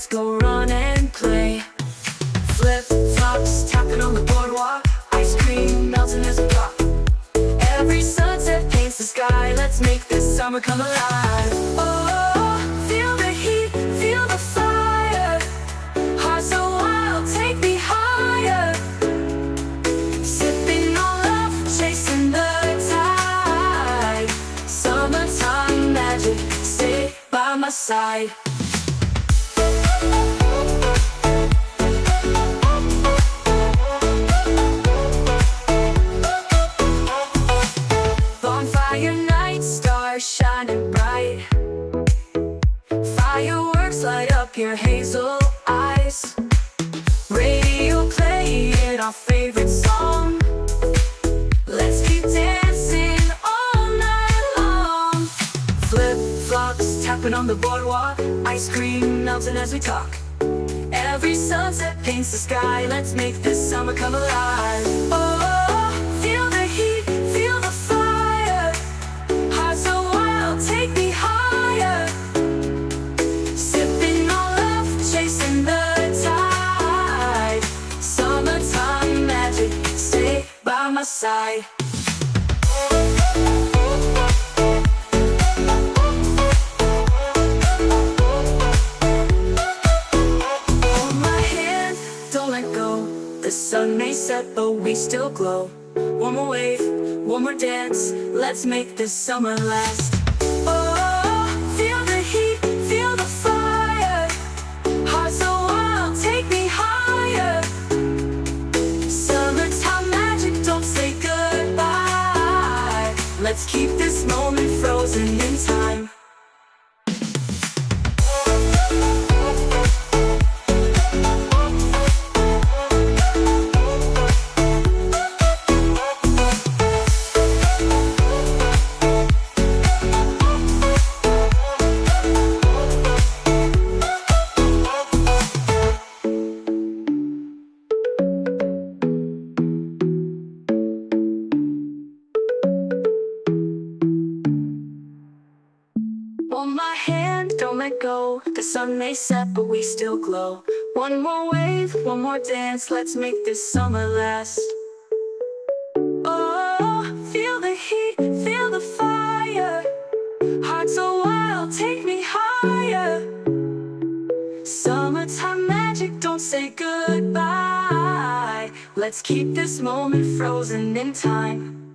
let's go run and play. Flip-flops tapping on the boardwalk, ice cream melting as we talk. Every sunset paints the sky, let's make this summer come alive. Oh, feel the heat, feel the fire. Hearts so wild, take me higher. Sipping on love, chasing the tide. Summertime magic, stay by my side. Bonfire night, stars shining bright. Fireworks light up your hazel eyes. Radio playing our favorite song. Let's keep dancing all night long. Flip-flops tapping on the boardwalk, ice cream melting as we talk. Every sunset paints the sky, let's make this summer come alive. Oh, feel the heat, feel the fire. Hearts so wild, take me higher. Sipping on love, chasing the tide. Summertime magic, stay by my side. The sun may set, but we still glow. One more wave, one more dance, let's make this summer last. Oh, feel the heat, feel the fire. Hearts so wild, take me higher. Summertime magic, don't say goodbye. Let's keep this moment frozen in time. Hold my hand, don't let go. The sun may set, but we still glow. One more wave, one more dance, let's make this summer last. Oh, feel the heat, feel the fire. Hearts so wild, take me higher. Summertime magic, don't say goodbye. Let's keep this moment frozen in time.